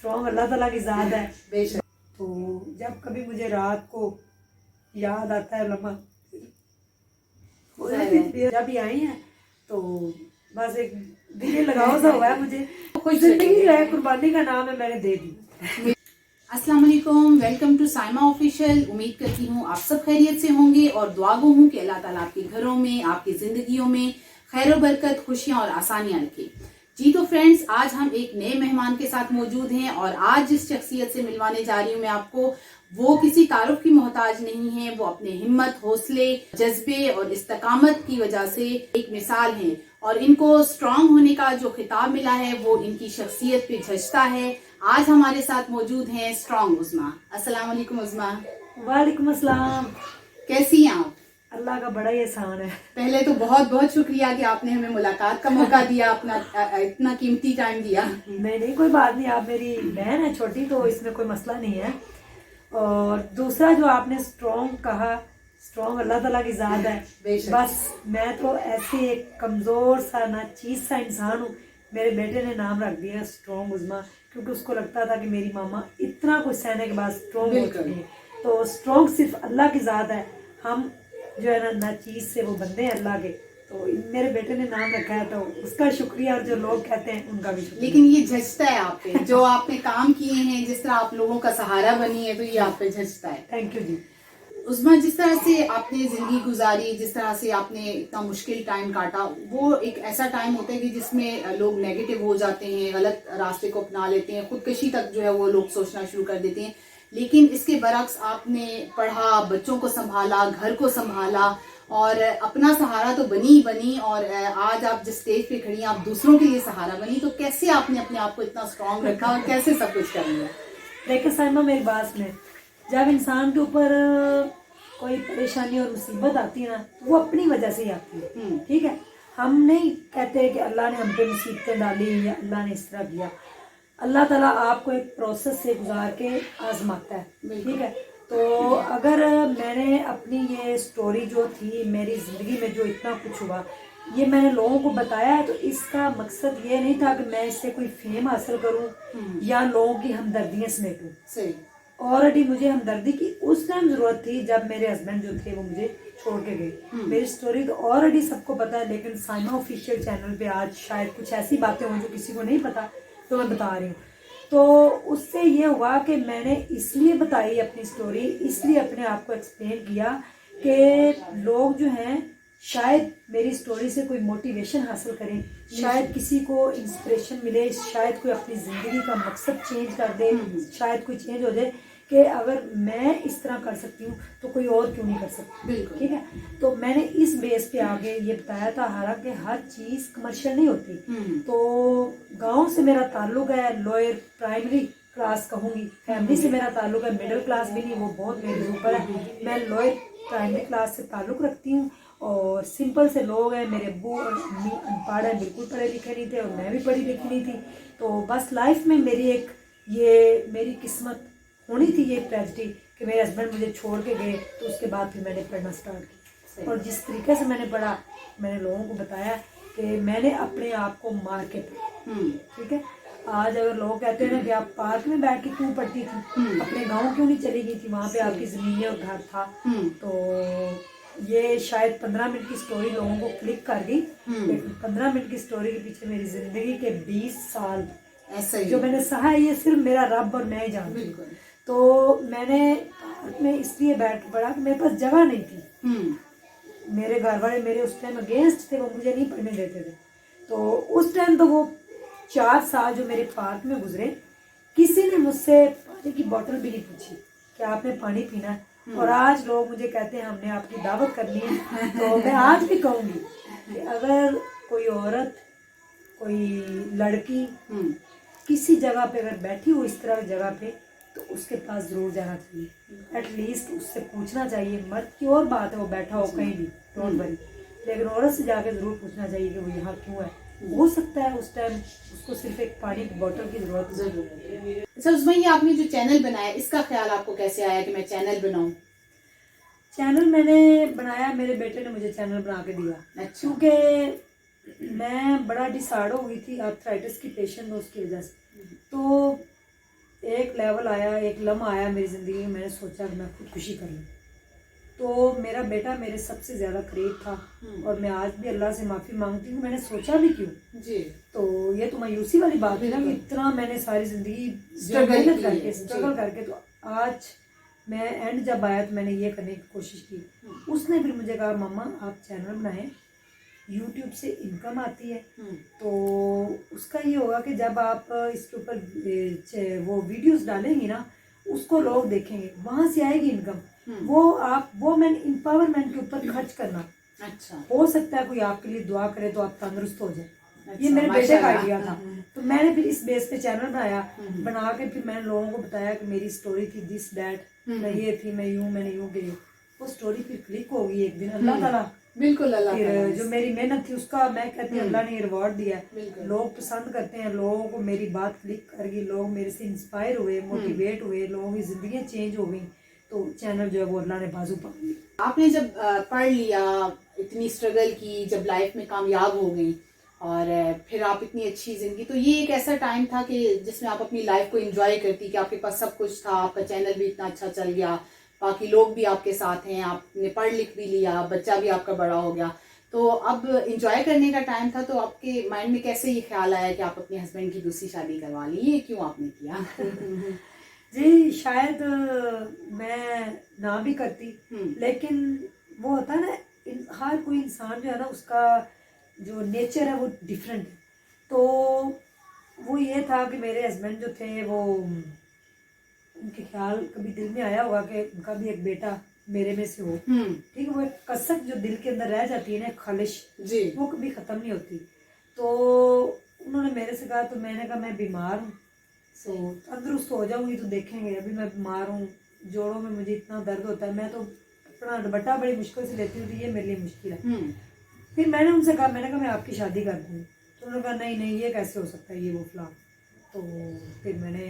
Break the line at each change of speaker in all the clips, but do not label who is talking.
Strong अल्लाह ताला की ज़ात है।
बेशक।
तो जब कभी मुझे रात को याद आता है लम्हा जब भी आई है तो बस एक दिल लगाव सा हुआ है मुझे। कुछ जिंदगी जो है कुर्बानी का नाम है, मैंने दे दी।
अस्सलाम वालेकुम, वेलकम टू साइमा ऑफिशियल। उम्मीद करती हूँ आप सब खैरियत से होंगे और दुआ गो हूँ कि अल्लाह ताला आपके घरों में, आपकी जिंदगियों में खैर बरकत, खुशियाँ और आसानियाँ रखे। जी तो फ्रेंड्स, आज हम एक नए मेहमान के साथ मौजूद हैं और आज जिस शख्सियत से मिलवाने जा रही हूँ मैं आपको, वो किसी तारुफ की मोहताज नहीं है। वो अपने हिम्मत, हौसले, जज्बे और इस्तकामत की वजह से एक मिसाल है और इनको स्ट्रांग होने का जो खिताब मिला है वो इनकी शख्सियत पे झजता है। आज हमारे साथ मौजूद हैं स्ट्रांग उज़्मा। अस्सलाम वालेकुम उज़्मा।
वालेकुम अस्सलाम।
कैसी हैं आप?
अल्लाह का बड़ा ही एहसान है।
पहले तो बहुत बहुत शुक्रिया कि आपने हमें मुलाकात का मौका दिया, अपना इतना कीमती टाइम दिया।
नहीं, कोई बात नहीं, आप मेरी बहन है छोटी, तो इसमें कोई मसला नहीं है। और दूसरा जो आपने स्ट्रॉन्ग कहा, स्ट्रॉन्ग अल्लाह ताला की ज़ात है। बस मैं तो ऐसे एक कमज़ोर सा ना चीज़ सा इंसान हूँ। मेरे बेटे ने नाम रख दिया स्ट्रॉन्ग उज़्मा, क्योंकि उसको लगता था कि मेरी मामा इतना कुछ सहने के बाद स्ट्रॉन्ग हो चुकी है। तो स्ट्रॉन्ग सिर्फ अल्लाह की ज़ात है। हम जो है ना चीज़ से वो बंदे हैं अल्लाह के। तो मेरे बेटे ने नाम रखा है तो उसका शुक्रिया, और जो लोग कहते हैं उनका भी शुक्रिया।
लेकिन ये झजता है आप पे, जो आपने काम किए हैं, जिस तरह आप लोगों का सहारा बनी है, तो ये आप पे झजता है।
थैंक यू जी।
उज़्मा, जिस तरह से आपने जिंदगी गुजारी, जिस तरह से आपने इतना मुश्किल टाइम काटा, वो एक ऐसा टाइम होता है कि जिसमें लोग नेगेटिव हो जाते हैं, गलत रास्ते को अपना लेते हैं, खुदकशी तक जो है वो लोग सोचना शुरू कर देते हैं। लेकिन इसके बरक्स आपने पढ़ा, बच्चों को संभाला, घर को संभाला और अपना सहारा तो बनी ही बनी। और आज आप जिस स्टेज पे खड़ी हैं, आप दूसरों के लिए सहारा बनी। तो कैसे आपने अपने आप को इतना स्ट्रांग रखा और कैसे सब कुछ कर लिया?
देखिए साइमा, मेरी बात सुने। जब इंसान के ऊपर कोई परेशानी और मुसीबत आती है ना, वो अपनी वजह से ही आती है। ठीक है, हम नहीं कहते कि अल्लाह ने हम पे मुसीबतें डाली या अल्लाह ने इस तरह किया। अल्लाह ताला आपको एक प्रोसेस से गुजार के आजमाता है। ठीक है, तो अगर मैंने अपनी ये स्टोरी जो थी, मेरी ज़िंदगी में जो इतना कुछ हुआ, ये मैंने लोगों को बताया है, तो इसका मकसद ये नहीं था कि मैं इससे कोई फेम हासिल करूं या लोगों की हमदर्दियाँ समेटूं।
सही।
ऑलरेडी मुझे हमदर्दी की उस टाइम ज़रूरत थी जब मेरे हस्बैंड जो थे वो मुझे छोड़ के गए। मेरी स्टोरी तो ऑलरेडी सबको पता है, लेकिन साइमा ऑफिशियल चैनल पे आज शायद कुछ ऐसी बातें हों जो किसी को नहीं पता, तो मैं बता रही हूँ। तो उससे ये हुआ कि मैंने इसलिए बताई अपनी स्टोरी, इसलिए अपने आप को एक्सप्लेन किया कि लोग जो हैं शायद मेरी स्टोरी से कोई मोटिवेशन हासिल करें, शायद किसी को इंस्पिरेशन मिले, शायद कोई अपनी ज़िंदगी का मकसद चेंज कर दे, शायद कोई चेंज हो जाए कि अगर मैं इस तरह कर सकती हूँ तो कोई और क्यों नहीं कर सकती। ठीक है, तो मैंने इस बेस पे आगे ये बताया था। हालांकि हर चीज़ कमर्शियल नहीं होती। तो गांव से मेरा ताल्लुक है, लोअर प्राइमरी क्लास कहूँगी। फैमिली से मेरा ताल्लुक है, मिडिल क्लास भी नहीं, वो बहुत मेरे ऊपर है। मैं लोअर प्राइमरी क्लास से ताल्लुक़ रखती हूँ और सिंपल से लोग हैं। मेरे अब्बू और अम्मी अनपढ़ हैं, बिल्कुल पढ़े लिखे नहीं थे, और मैं भी पढ़ी लिखी नहीं थी। तो बस लाइफ में मेरी एक ये मेरी किस्मत होनी थी, ये ट्रेजेडी कि मेरे हस्बैंड मुझे छोड़ के गए। तो उसके बाद फिर मैंने पढ़ना स्टार्ट किया, और जिस तरीके से मैंने पढ़ा, मैंने लोगों को बताया कि मैंने अपने आप को मार के पढ़ा। ठीक है, आज अगर लोग कहते हैं ना कि आप पार्क में बैठ के क्यों पढ़ती थी, अपने गाँव क्यों नहीं चली गई थी, वहाँ पे आपकी ज़मीनें और घर था। तो ये शायद 15 मिनट की स्टोरी लोगों को क्लिक कर गई, लेकिन 15 मिनट की स्टोरी के पीछे मेरी ज़िंदगी के 20 साल ऐसे जो मैंने सहा है, ये सिर्फ मेरा रब और मैं ही जानती हूँ। तो मैंने पार्क में इसलिए बैठ के पढ़ा कि मेरे पास जगह नहीं थी। मेरे घर वाले मेरे उस टाइम अगेंस्ट थे, वो मुझे नहीं पढ़ने देते थे। तो उस टाइम तो वो 4 साल जो मेरे पार्क में गुजरे, किसी ने मुझसे पानी की बोतल भी नहीं पूछी कि आपने पानी पीना है। और आज लोग मुझे कहते हैं हमने आपकी दावत करनी है। तो मैं आज भी कहूँगी कि अगर कोई औरत, कोई लड़की किसी जगह पे अगर बैठी हो इस तरह की जगह पे, तो उसके पास ज़रूर जाना चाहिए। एटलीस्ट उससे पूछना चाहिए। मर्द की और बात है, वो बैठा हो कहीं भी, डोंट वरी, लेकिन औरत से जाके ज़रूर पूछना चाहिए कि वो यहाँ क्यों है। हो सकता है उस टाइम उसको सिर्फ एक पानी की बोतल की जरूरत है।
अच्छा उज़्मा, ये आपने जो चैनल बनाया, इसका ख्याल आपको कैसे आया कि मैं चैनल बनाऊं?
चैनल मैंने बनाया, मेरे बेटे ने मुझे चैनल बना के दिया। क्योंकि मैं बड़ा डिसाइड हो गई थी आर्थराइटिस की पेशेंट हूँ उसकी वजह से। तो एक लेवल आया, एक लम्हा आया मेरी ज़िंदगी में, मैंने सोचा कि मैं खुदकुशी कर लूँ। तो मेरा बेटा मेरे सबसे ज़्यादा करीब था और मैं आज भी अल्लाह से माफ़ी मांगती हूँ, मैंने सोचा भी क्यों।
जी।
तो ये तो मायूसी वाली बात है ना कि इतना मैंने सारी ज़िंदगी मेहनत करके स्ट्रगल करके, तो आज मैं एंड जब आया तो मैंने ये करने की कोशिश की। उसने फिर मुझे कहा मम्मा आप चैनल बनाएं, यूट्यूब से इनकम आती है, तो उसका ये होगा कि जब आप इसके ऊपर वो वीडियोस डालेंगी ना, उसको लोग देखेंगे, वहाँ से आएगी इनकम। वो मैंने एम्पावरमेंट के ऊपर खर्च करना।
अच्छा।
हो सकता है कोई आपके लिए दुआ करे तो आप तंदुरुस्त हो जाए।
अच्छा,
ये मेरे बेटे का
माशाल्लाह।
आइडिया था। तो मैंने फिर इस बेस पे चैनल बनाया, बना के फिर मैंने लोगों को बताया कि मेरी स्टोरी थी दिस डैट, मैं ये थी, मैं यूं, मैंने यूं की। वो स्टोरी फिर क्लिक हो गई एक दिन, अल्लाह ताला
बिल्कुल अल्लाह
फिर
ताला
जो मेरी मेहनत थी उसका मैं कहती हूँ अल्लाह ने रिवॉर्ड दिया।
बिल्कुल।
लोग पसंद करते हैं, लोगों को मेरी बात क्लिक कर गई, लोग मेरे से इंस्पायर हुए, मोटिवेट हुए, लोगों की जिंदगी चेंज हो गई, तो चैनल जो है वो अल्लाह ने बाजू पकड़ लिया।
आपने जब पढ़ लिया, इतनी स्ट्रगल की, जब लाइफ में कामयाब हो गई और फिर आप इतनी अच्छी जिंदगी, तो ये एक ऐसा टाइम था कि जिसमें आप अपनी लाइफ को एंजॉय करती, कि आपके पास सब कुछ था, आपका चैनल भी इतना अच्छा चल गया, बाकी लोग भी आपके साथ हैं, आपने पढ़ लिख भी लिया, बच्चा भी आपका बड़ा हो गया, तो अब एंजॉय करने का टाइम था, तो आपके माइंड में कैसे ये ख्याल आया कि आप अपने हस्बैंड की दूसरी शादी करवा ली? ये क्यों आपने किया?
जी शायद मैं ना भी करती, लेकिन वो होता है ना, हर कोई इंसान जो है ना उसका जो नेचर है वो डिफरेंट है। तो वो ये था कि मेरे हस्बैंड जो थे वो, उनके ख्याल कभी दिल में आया होगा कि उनका भी एक बेटा मेरे में से हो। ठीक है, वो एक कसक जो दिल के अंदर रह जाती है ना, खालिश
जी।
वो कभी खत्म नहीं होती। तो उन्होंने मेरे से कहा, तो मैंने कहा मैं बीमार हूँ, तो तंदुरुस्त हो जाऊंगी तो देखेंगे, अभी मैं बीमार हूँ, जोड़ों में मुझे इतना दर्द होता है, मैं तो अपना दुपट्टा बड़ी मुश्किल से लेती हूँ, तो ये मेरे लिए मुश्किल है। फिर मैंने उनसे कहा, मैंने कहा मैं आपकी शादी कर दूँगी। तो उन्होंने कहा नहीं नहीं ये कैसे हो सकता है, ये वो फलां। तो फिर मैंने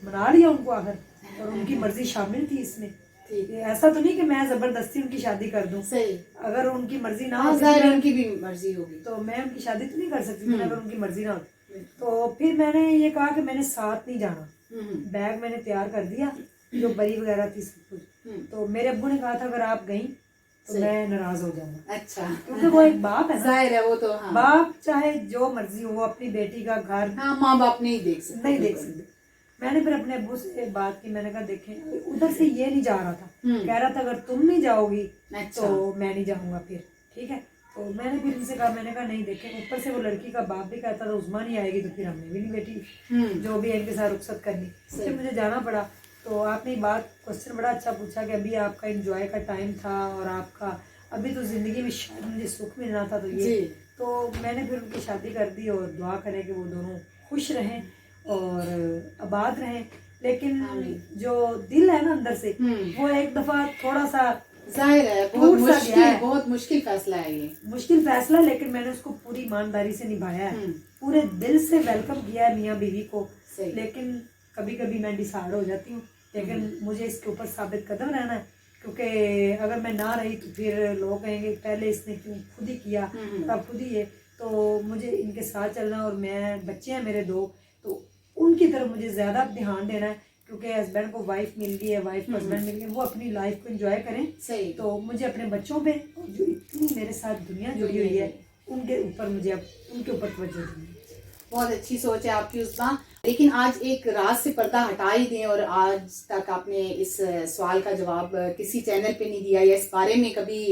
मना लिया उनको आखिर, और उनकी मर्जी शामिल थी इसमें।
ठीक
है, ऐसा तो नहीं कि मैं जबरदस्ती उनकी शादी कर दूं।
सही।
अगर उनकी मर्जी ना
हाँ,
होती
ज़ाहिर है उनकी भी मर्जी होगी,
तो मैं उनकी शादी तो नहीं कर सकती थी, अगर उनकी मर्जी ना होती। तो फिर मैंने ये कहा कि मैंने साथ नहीं जाना, बैग मैंने तैयार कर दिया, जो बरी वगैरह थी सब कुछ। तो मेरे अब्बू ने कहा था अगर आप गई तो मैं नाराज हो जाऊंगा।
अच्छा।
क्योंकि वो एक बाप है ना,
जाहिर है वो तो, हाँ।
बाप चाहे जो मर्जी हो अपनी बेटी का घर
हाँ, माँ बाप नहीं देख सकते,
नहीं देख सकते। मैंने फिर अपने अब्बू से बात की, मैंने कहा देखें, उधर से ये नहीं जा रहा था, कह रहा था अगर तुम नहीं जाओगी तो मैं नहीं जाऊंगा फिर, ठीक है। तो मैंने फिर इनसे कहा, मैंने कहा नहीं देखें, ऊपर से वो लड़की का बाप भी कहता था उस्मा नहीं आएगी तो फिर हमने भी नहीं बेटी जो भी इनके साथ रुखसत करनी, फिर मुझे जाना पड़ा। तो आपने बात क्वेश्चन बड़ा अच्छा पूछा कि अभी आपका इंजॉय का टाइम था और आपका अभी तो जिंदगी में शायद मुझे सुख मिलना था, तो ये तो मैंने फिर उनकी शादी कर दी और दुआ करें कि वो दोनों खुश रहें और आबाद रहें। लेकिन जो दिल है ना अंदर से, वो एक दफा थोड़ा सा
जाहिर है बहुत मुश्किल फैसला है, ये
मुश्किल फैसला, लेकिन मैंने उसको पूरी ईमानदारी से निभाया है, पूरे दिल से वेलकम किया है मियाँ बीवी को। लेकिन कभी कभी मैं डिसाइड हो जाती हूँ, लेकिन मुझे इसके ऊपर साबित कदम रहना है, क्योंकि अगर मैं ना रही तो फिर लोग कहेंगे पहले इसने क्यों, खुद ही किया, अब खुद ही है। तो मुझे इनके साथ चलना, और मैं बच्चे हैं मेरे 2, तो उनकी तरफ मुझे ज़्यादा ध्यान देना है, क्योंकि हस्बैंड को वाइफ मिल गई है, वाइफ को हस्बैंड मिल गए, वो अपनी लाइफ को एंजॉय करें।
सही।
तो मुझे अपने बच्चों पे जो इतनी मेरे साथ दुनिया जुड़ी हुई है उनके ऊपर मुझे अब उनके ऊपर तवज्जो देनी है।
बहुत अच्छी सोच है आपकी उस्मा। लेकिन आज एक राज से पर्दा हटा ही दें, और आज तक आपने इस सवाल का जवाब किसी चैनल पे नहीं दिया, या इस बारे में कभी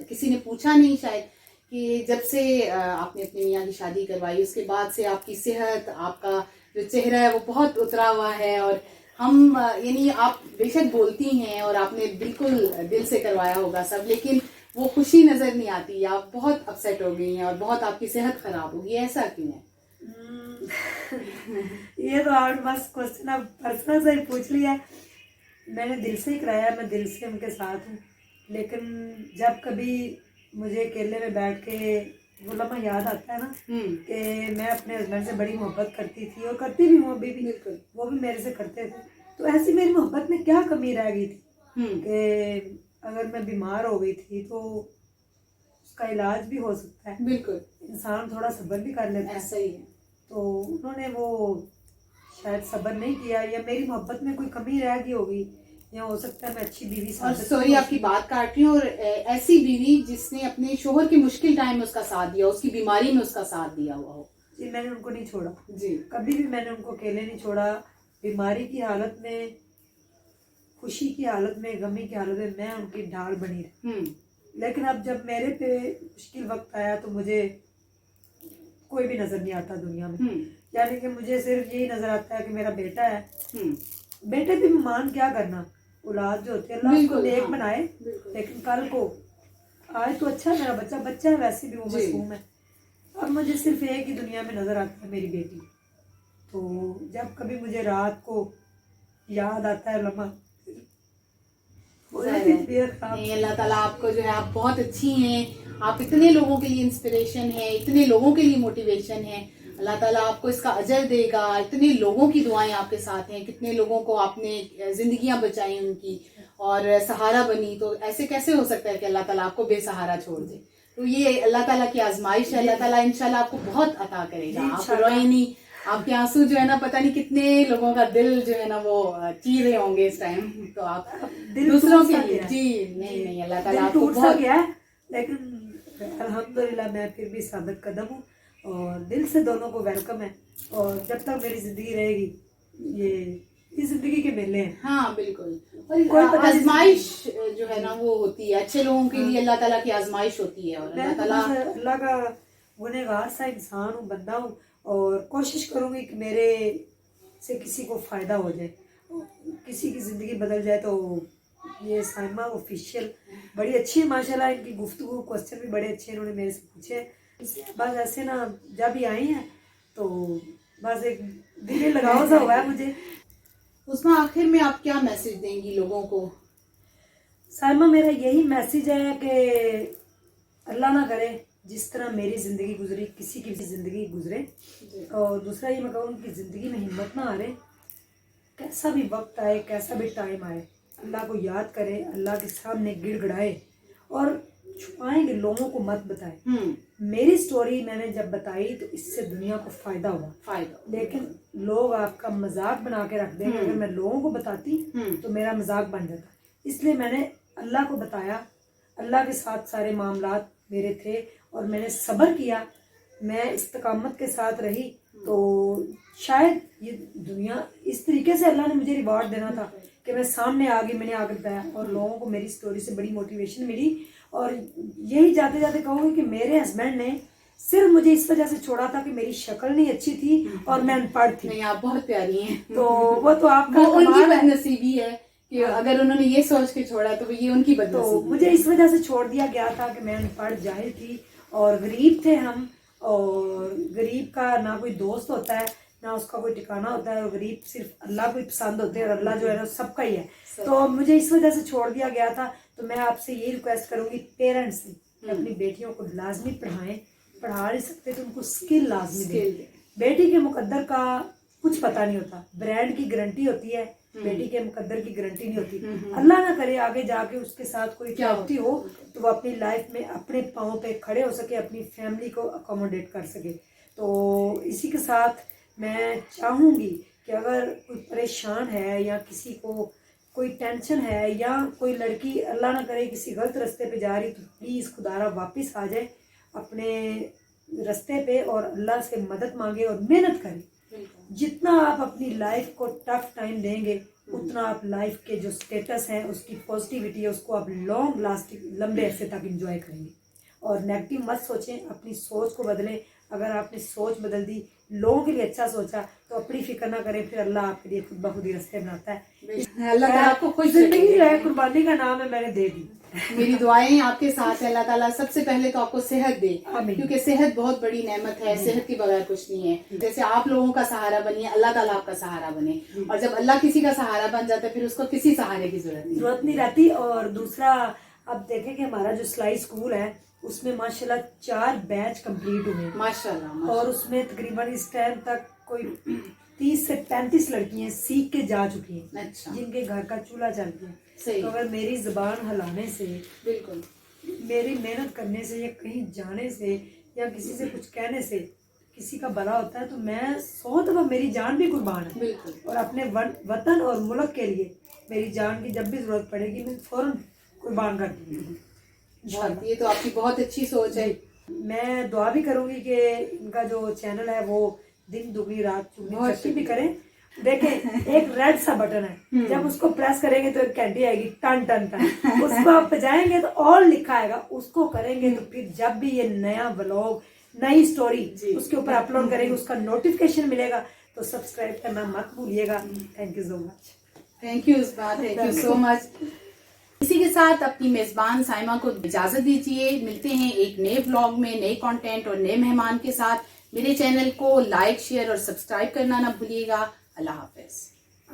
किसी ने पूछा नहीं शायद, कि जब से आपने अपनी मियाँ की शादी करवाई उसके बाद से आपकी सेहत, आपका जो चेहरा है वो बहुत उतरा हुआ है, और हम यानी आप बेशक बोलती हैं और आपने बिल्कुल दिल से करवाया होगा सब, लेकिन वो खुशी नजर नहीं आती, आप बहुत अपसेट हो गई हैं और बहुत आपकी सेहत खराब होगी, ऐसा क्यों है?
ये तो आपने बस क्वेश्चन अब पर्सनल से ही पूछ लिया। मैंने दिल से ही कराया, मैं दिल से उनके साथ हूँ, लेकिन जब कभी मुझे अकेले में बैठ के वो लम्हा याद आता है ना कि मैं अपने हस्बैंड से बड़ी मोहब्बत करती थी और करती भी हूँ अभी भी, वो भी मेरे से करते थे, तो ऐसी मेरी मोहब्बत में क्या कमी रह गई थी कि अगर मैं बीमार हो गई थी तो उसका इलाज भी हो सकता है,
बिल्कुल
इंसान थोड़ा सब्र भी कर लेता है।
सही है।
तो उन्होंने वो शायद सब्र नहीं किया, या मेरी मोहब्बत में कोई कमी रह गई होगी, या हो सकता है मैं अच्छी बीवी
और
साबित
सॉरी आपकी बात काट रही हूँ, और ऐसी बीवी जिसने अपने शोहर के मुश्किल टाइम में उसका साथ दिया, उसकी बीमारी में उसका साथ दिया हुआ हो।
जी, मैंने उनको नहीं छोड़ा
जी,
कभी भी, मैंने उनको अकेले नहीं छोड़ा। बीमारी की हालत में, खुशी की हालत में, गमी की हालत में मैं उनकी ढाल बनी रही। लेकिन अब जब मेरे पे मुश्किल वक्त आया तो मुझे कोई भी नजर नहीं आता दुनिया में, यानी कि मुझे सिर्फ यही नजर आता है कि मेरा बेटा है। बेटे भी मान क्या करना, औलाद जो होती है अल्लाह उसको नेक बनाए, लेकिन कल को आज तो अच्छा है मेरा बच्चा, बच्चा है वैसे भी, वो मासूम है। अब मुझे सिर्फ एक ही दुनिया में नजर आता है, मेरी बेटी। तो जब कभी मुझे रात को याद आता है लम्हा,
नहीं, अल्लाह ताला आपको जो है, आप बहुत अच्छी हैं, आप इतने लोगों के लिए इंस्पिरेशन है, इतने लोगों के लिए मोटिवेशन है। अल्लाह ताला आपको इसका अजर देगा। इतने लोगों की दुआएं आपके साथ हैं, कितने लोगों को आपने जिंदगियां बचाई उनकी और सहारा बनी। तो ऐसे कैसे हो सकता है कि अल्लाह ताला आपको बेसहारा छोड़ दे? तो ये अल्लाह ताला की आजमाइश है। अल्लाह ताला इंशाल्लाह आपको बहुत अता करेगा। आप रोए नहीं, आपके आंसू जो है ना, पता नहीं कितने लोगों का दिल जो है ना वो चीर रहे होंगे इस टाइम। तो आप दूसरों के लिए जी नहीं अल्लाह ताला आपको बहुत
गया, लेकिन अल्हम्दुलिल्लाह मैं फिर भी साबित कदम हूँ और दिल से दोनों को वेलकम है। और जब तक मेरी जिंदगी रहेगी, ये जिंदगी के मेले हैं।
हाँ बिल्कुल, और आजमाइश जो है ना वो होती है अच्छे लोगों के लिए, अल्लाह ताला की आजमाइश होती है। और अल्लाह ताला,
अल्लाह का गुनहगार सा इंसान हूँ, बंदा हूँ, और कोशिश करूंगी कि मेरे से किसी को फायदा हो जाए, किसी की जिंदगी बदल जाए। तो ये साइमा ऑफिशियल बड़ी अच्छी है माशाल्लाह, इनकी गुफ्तगू, क्वेश्चन भी बड़े अच्छे इन्होंने मेरे से पूछे। बस ऐसे ना जब ही आई हैं तो बस एक दिल लगाव सा हुआ है मुझे।
उसमें आखिर में आप क्या मैसेज देंगी लोगों को?
साइमा, मेरा यही मैसेज है कि अल्लाह ना करे जिस तरह मेरी ज़िंदगी गुजरी किसी की भी ज़िंदगी गुजरे। और दूसरा ये मैं कहूँ कि ज़िंदगी में हिम्मत ना हारे, कैसा भी वक्त आए, कैसा भी टाइम आए, अल्लाह को याद करे, अल्लाह के सामने गिड़गिड़ाए और छुपाएंगे, लोगों को मत बताए। मेरी स्टोरी मैंने जब बताई तो इससे दुनिया को फायदा हुआ, लेकिन लोग आपका मजाक बना के रख देंगे। अगर मैं लोगों को बताती तो मेरा मजाक बन जाता, इसलिए मैंने अल्लाह को बताया। अल्लाह के साथ सारे मामलात मेरे थे और मैंने सब्र किया, मैं इस्तकामत के साथ रही। तो शायद ये दुनिया इस तरीके से अल्लाह ने मुझे रिवॉर्ड देना था कि मैं सामने आ गई, मैंने आगे बताया और लोगों को मेरी स्टोरी से बड़ी मोटिवेशन मिली। और यही जाते जाते कहूँगी कि मेरे हस्बैंड ने सिर्फ मुझे इस वजह से छोड़ा था कि मेरी शक्ल नहीं अच्छी थी और मैं अनपढ़ थी।
नहीं, आप बहुत प्यारी हैं।
तो वो तो आपका
उनकी बदनसीबी है कि अगर उन्होंने ये सोच के छोड़ा तो ये उनकी बदनसीबी।
तो मुझे इस वजह से छोड़ दिया गया था कि मैं अनपढ़ जाहिल थी और गरीब थे हम, और गरीब का ना कोई दोस्त होता है ना उसका कोई ठिकाना होता है, और गरीब सिर्फ अल्लाह को ही पसंद होते हैं और अल्लाह जो है ना सबका ही है। तो मुझे इस वजह से छोड़ दिया गया था। तो मैं आपसे ये रिक्वेस्ट करूंगी पेरेंट्स से, अपनी बेटियों को लाजमी पढ़ाएं, पढ़ा नहीं सकते तो उनको स्किल लाजमी दें। बेटी के मुकद्दर का कुछ पता नहीं होता, ब्रांड की गारंटी होती है, बेटी के मुकद्दर की गारंटी नहीं होती। अल्लाह ना करे आगे जाके उसके साथ कोई ट्रैजेडी हो तो वो अपनी लाइफ में अपने पाँव पे खड़े हो सके, अपनी फैमिली को अकोमोडेट कर सके। तो इसी के साथ मैं चाहूँगी कि अगर कोई परेशान है या किसी को कोई टेंशन है या कोई लड़की अल्लाह ना करे किसी गलत रास्ते पे जा रही, तो प्लीज़ खुदारा वापस आ जाए अपने रास्ते पे और अल्लाह से मदद मांगे और मेहनत करें। जितना आप अपनी लाइफ को टफ टाइम देंगे उतना आप लाइफ के जो स्टेटस है उसकी पॉजिटिविटी है उसको आप लॉन्ग लास्टिंग लंबे अरसे तक एंजॉय करेंगे। और नेगेटिव मत सोचें, अपनी सोच को बदलें। अगर आपने सोच बदल दी, लोगों के लिए अच्छा सोचा, तो अपनी फिक्र ना करें, फिर अल्लाह आपके लिए खुद ब खुद ही रास्ते बनाता है।
अल्लाह ताला आपको खुश
जिंदगी है, कुर्बानी का नाम है, मैंने दे दी।
मेरी दुआएं आपके साथ है। अल्लाह ताला सबसे पहले तो आपको सेहत दे, क्योंकि सेहत बहुत बड़ी नेमत है, सेहत के बगैर कुछ नहीं है। जैसे आप लोगों का सहारा बनिए, अल्लाह ताला आपका सहारा बने। और जब अल्लाह किसी का सहारा बन जाता है फिर उसको किसी सहारे की जरूरत नहीं
रहती। और दूसरा, अब देखें कि हमारा जो सिलाई स्कूल है उसमें माशाल्लाह 4 बैच कंप्लीट हुए
माशाल्लाह।
और उसमें तकरीबन इस टाइम तक कोई 30 से 35 लड़कियां सीख के जा चुकी हैं।
अच्छा।
जिनके घर का चूल्हा चल गया।
सही।
तो अगर मेरी जुबान हिलाने से,
बिल्कुल,
मेरी मेहनत करने से या कहीं जाने से या किसी से कुछ कहने से किसी का भला होता है तो मैं 100 दफा मेरी जान भी कुर्बान है
बिल्कुल।
और अपने वतन और मुल्क के लिए मेरी जान की जब भी जरूरत पड़ेगी मैं फौरन कुर्बान कर दूंगी।
बहुत, ये तो आपकी बहुत अच्छी सोच है।
मैं दुआ भी करूंगी कि इनका जो चैनल है वो दिन दुगनी रात चुगनी तरक्की भी करें। देखें एक रेड सा बटन है, जब उसको प्रेस करेंगे तो एक घंटी आएगी टन टन टन, उसको आप बजाएंगे तो ऑल लिखा आएगा, उसको करेंगे तो फिर जब भी ये नया व्लॉग नई स्टोरी उसके ऊपर अपलोड करेंगे उसका नोटिफिकेशन मिलेगा। तो सब्सक्राइब करना मत भूलिएगा। Thank you so much.
Thank you Usma, thank you so much. इसी के साथ अपनी मेजबान साइमा को इजाजत दीजिए। मिलते हैं एक नए व्लॉग में नए कंटेंट और नए मेहमान के साथ। मेरे चैनल को लाइक शेयर और सब्सक्राइब करना ना भूलिएगा। अल्लाह हाफिज।